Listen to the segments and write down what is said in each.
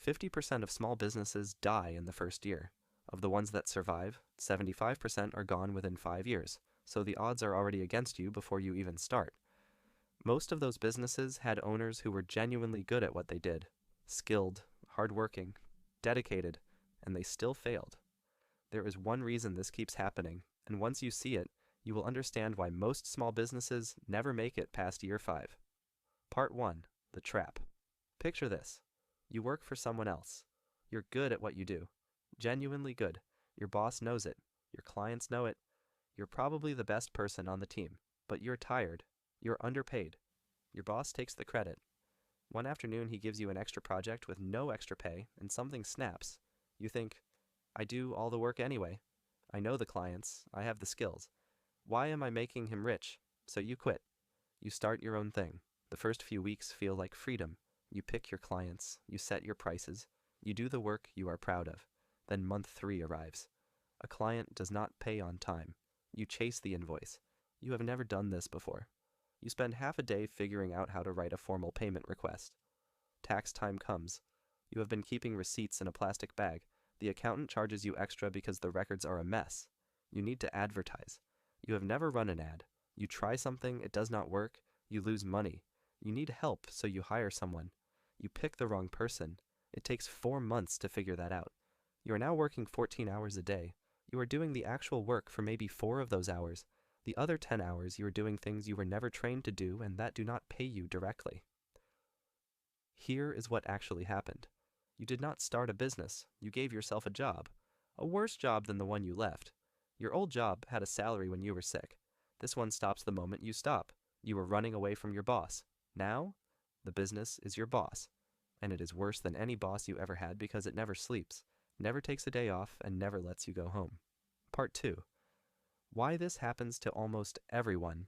50% of small businesses die in the first year. Of the ones that survive, 75% are gone within 5 years, so the odds are already against you before you even start. Most of those businesses had owners who were genuinely good at what they did, skilled, hardworking, dedicated, and they still failed. There is one reason this keeps happening, and once you see it, you will understand why most small businesses never make it past year 5. Part 1. The Trap. Picture this. You work for someone else. You're good at what you do. Genuinely good. Your boss knows it. Your clients know it. You're probably the best person on the team, but you're tired. You're underpaid. Your boss takes the credit. One afternoon he gives you an extra project with no extra pay, and something snaps. You think, I do all the work anyway. I know the clients. I have the skills. Why am I making him rich? So you quit. You start your own thing. The first few weeks feel like freedom. You pick your clients. You set your prices. You do the work you are proud of. Then month 3 arrives. A client does not pay on time. You chase the invoice. You have never done this before. You spend half a day figuring out how to write a formal payment request. Tax time comes. You have been keeping receipts in a plastic bag. The accountant charges you extra because the records are a mess. You need to advertise. You have never run an ad. You try something, it does not work. You lose money. You need help, so you hire someone. You pick the wrong person. It takes 4 months to figure that out. You are now working 14 hours a day. You are doing the actual work for maybe 4 of those hours. The other 10 hours you are doing things you were never trained to do and that do not pay you directly. Here is what actually happened. You did not start a business. You gave yourself a job. A worse job than the one you left. Your old job had a salary when you were sick. This one stops the moment you stop. You were running away from your boss. Now, the business is your boss. And it is worse than any boss you ever had because it never sleeps, never takes a day off, and never lets you go home. Part 2. Why this happens to almost everyone.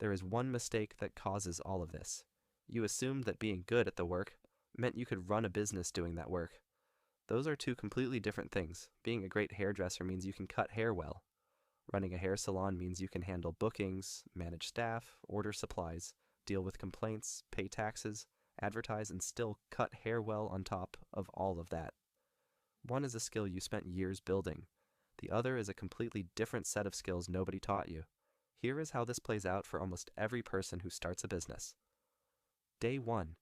There is one mistake that causes all of this. You assumed that being good at the work meant you could run a business doing that work. Those are 2 completely different things. Being a great hairdresser means you can cut hair well. Running a hair salon means you can handle bookings, manage staff, order supplies, deal with complaints, pay taxes, advertise, and still cut hair well on top of all of that. One is a skill you spent years building. The other is a completely different set of skills nobody taught you. Here is how this plays out for almost every person who starts a business. Day 1.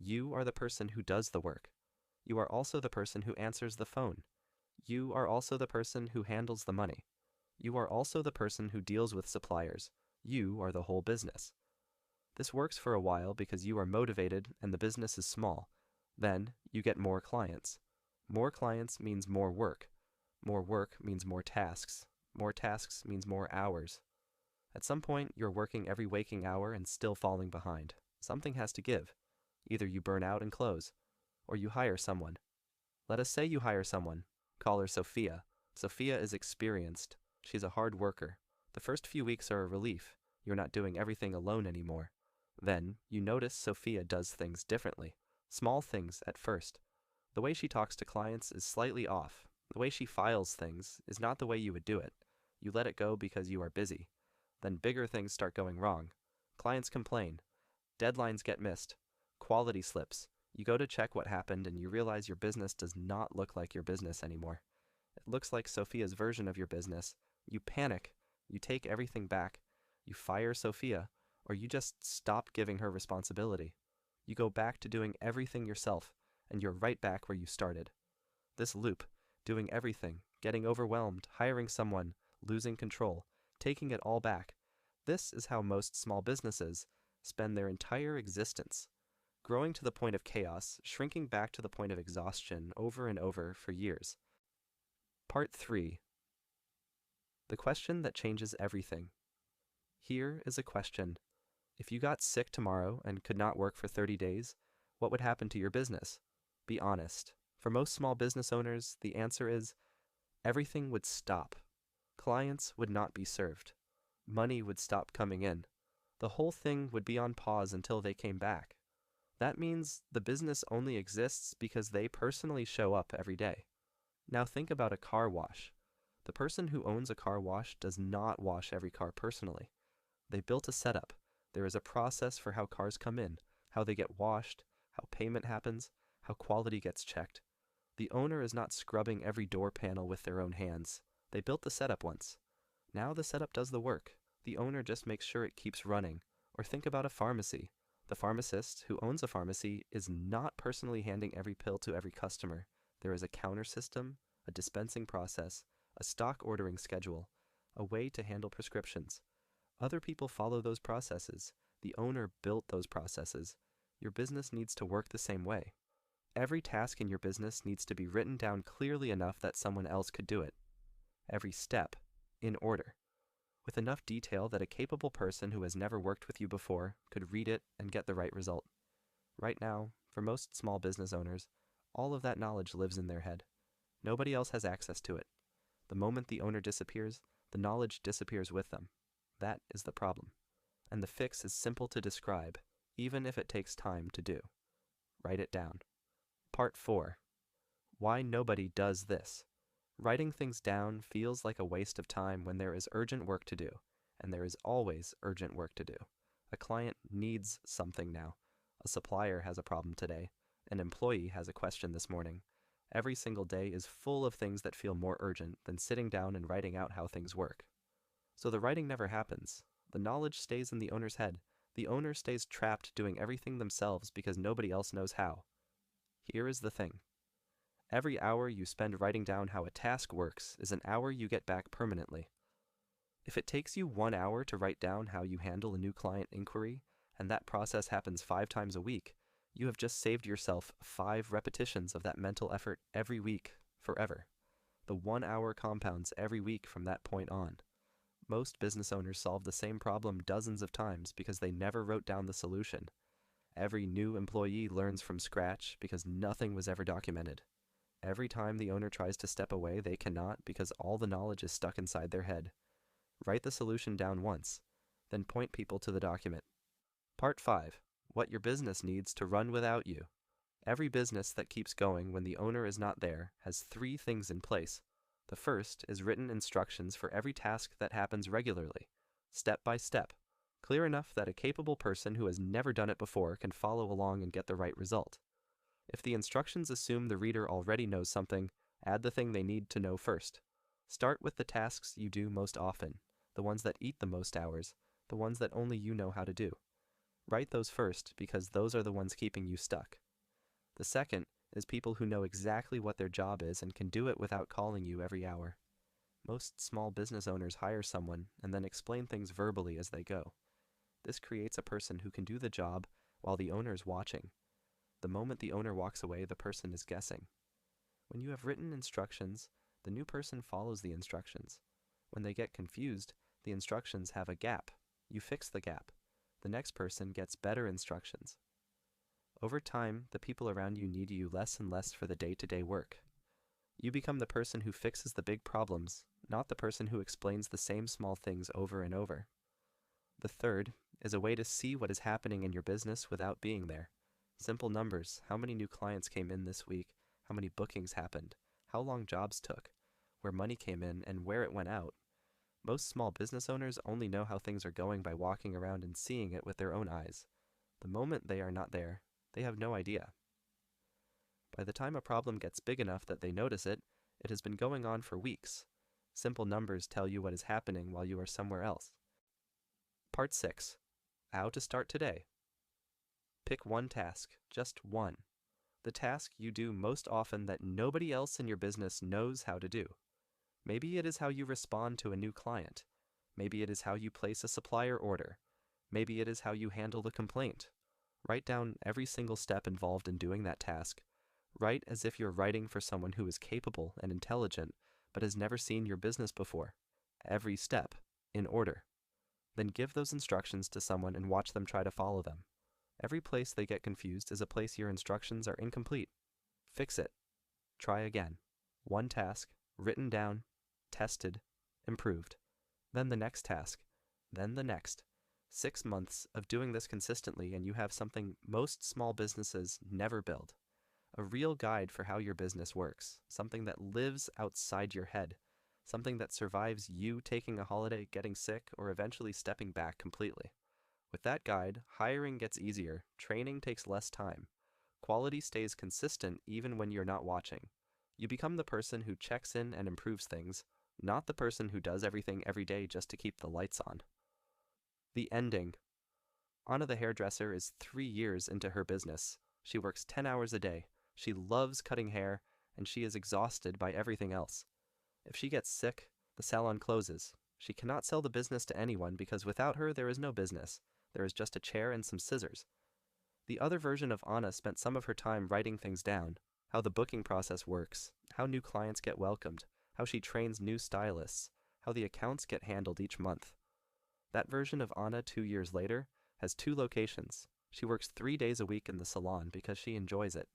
You are the person who does the work. You are also the person who answers the phone. You are also the person who handles the money. You are also the person who deals with suppliers. You are the whole business. This works for a while because you are motivated and the business is small. Then you get more clients. More clients means more work. More work means more tasks. More tasks means more hours. At some point, you're working every waking hour and still falling behind. Something has to give. Either you burn out and close, or you hire someone. Let us say you hire someone. Call her Sophia. Sophia is experienced. She's a hard worker. The first few weeks are a relief. You're not doing everything alone anymore. Then, you notice Sophia does things differently. Small things at first. The way she talks to clients is slightly off. The way she files things is not the way you would do it. You let it go because you are busy. Then bigger things start going wrong. Clients complain. Deadlines get missed. Quality slips. You go to check what happened and you realize your business does not look like your business anymore. It looks like Sophia's version of your business. You panic. You take everything back. You fire Sophia, or you just stop giving her responsibility. You go back to doing everything yourself, and you're right back where you started. This loop, doing everything, getting overwhelmed, hiring someone, losing control, taking it all back. This is how most small businesses spend their entire existence, growing to the point of chaos, shrinking back to the point of exhaustion over and over for years. Part 3. The question that changes everything. Here is a question. If you got sick tomorrow and could not work for 30 days, what would happen to your business? Be honest. For most small business owners, the answer is everything would stop. Clients would not be served. Money would stop coming in. The whole thing would be on pause until they came back. That means the business only exists because they personally show up every day. Now think about a car wash. The person who owns a car wash does not wash every car personally. They built a setup. There is a process for how cars come in, how they get washed, how payment happens, how quality gets checked. The owner is not scrubbing every door panel with their own hands. They built the setup once. Now the setup does the work. The owner just makes sure it keeps running. Or think about a pharmacy. The pharmacist who owns a pharmacy is not personally handing every pill to every customer. There is a counter system, a dispensing process, a stock ordering schedule, a way to handle prescriptions. Other people follow those processes. The owner built those processes. Your business needs to work the same way. Every task in your business needs to be written down clearly enough that someone else could do it. Every step, in order, with enough detail that a capable person who has never worked with you before could read it and get the right result. Right now, for most small business owners, all of that knowledge lives in their head. Nobody else has access to it. The moment the owner disappears, the knowledge disappears with them. That is the problem. And the fix is simple to describe, even if it takes time to do. Write it down. Part 4. Why nobody does this. Writing things down feels like a waste of time when there is urgent work to do, and there is always urgent work to do. A client needs something now. A supplier has a problem today. An employee has a question this morning. Every single day is full of things that feel more urgent than sitting down and writing out how things work. So the writing never happens. The knowledge stays in the owner's head. The owner stays trapped doing everything themselves because nobody else knows how. Here is the thing. Every hour you spend writing down how a task works is an hour you get back permanently. If it takes you 1 hour to write down how you handle a new client inquiry, and that process happens 5 times a week, you have just saved yourself 5 repetitions of that mental effort every week, forever. The 1 hour compounds every week from that point on. Most business owners solve the same problem dozens of times because they never wrote down the solution. Every new employee learns from scratch because nothing was ever documented. Every time the owner tries to step away, they cannot because all the knowledge is stuck inside their head. Write the solution down once, then point people to the document. Part 5. What your business needs to run without you. Every business that keeps going when the owner is not there has 3 things in place. The first is written instructions for every task that happens regularly, step by step, clear enough that a capable person who has never done it before can follow along and get the right result. If the instructions assume the reader already knows something, add the thing they need to know first. Start with the tasks you do most often, the ones that eat the most hours, the ones that only you know how to do. Write those first because those are the ones keeping you stuck. The second is people who know exactly what their job is and can do it without calling you every hour. Most small business owners hire someone and then explain things verbally as they go. This creates a person who can do the job while the owner is watching. The moment the owner walks away, the person is guessing. When you have written instructions, the new person follows the instructions. When they get confused, the instructions have a gap. You fix the gap. The next person gets better instructions. Over time, the people around you need you less and less for the day-to-day work. You become the person who fixes the big problems, not the person who explains the same small things over and over. The third is a way to see what is happening in your business without being there. Simple numbers: how many new clients came in this week, how many bookings happened, how long jobs took, where money came in and where it went out. Most small business owners only know how things are going by walking around and seeing it with their own eyes. The moment they are not there, they have no idea. By the time a problem gets big enough that they notice it, it has been going on for weeks. Simple numbers tell you what is happening while you are somewhere else. Part 6. How to start today. Pick one task, just one. The task you do most often that nobody else in your business knows how to do. Maybe it is how you respond to a new client. Maybe it is how you place a supplier order. Maybe it is how you handle a complaint. Write down every single step involved in doing that task. Write as if you're writing for someone who is capable and intelligent, but has never seen your business before. Every step, in order. Then give those instructions to someone and watch them try to follow them. Every place they get confused is a place your instructions are incomplete. Fix it. Try again. One task, written down, tested, improved. Then the next task. Then the next. 6 months of doing this consistently and you have something most small businesses never build. A real guide for how your business works. Something that lives outside your head. Something that survives you taking a holiday, getting sick, or eventually stepping back completely. With that guide, hiring gets easier, training takes less time. Quality stays consistent even when you're not watching. You become the person who checks in and improves things, not the person who does everything every day just to keep the lights on. The ending. Anna the hairdresser is 3 years into her business. She works 10 hours a day. She loves cutting hair, and she is exhausted by everything else. If she gets sick, the salon closes. She cannot sell the business to anyone because without her there is no business. There is just a chair and some scissors. The other version of Anna spent some of her time writing things down, how the booking process works, how new clients get welcomed, how she trains new stylists, how the accounts get handled each month. That version of Anna 2 years later has 2 locations. She works 3 days a week in the salon because she enjoys it.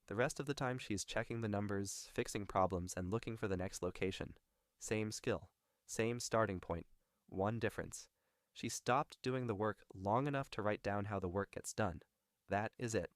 The rest of the time she's checking the numbers, fixing problems, and looking for the next location. Same skill, same starting point, one difference. She stopped doing the work long enough to write down how the work gets done. That is it.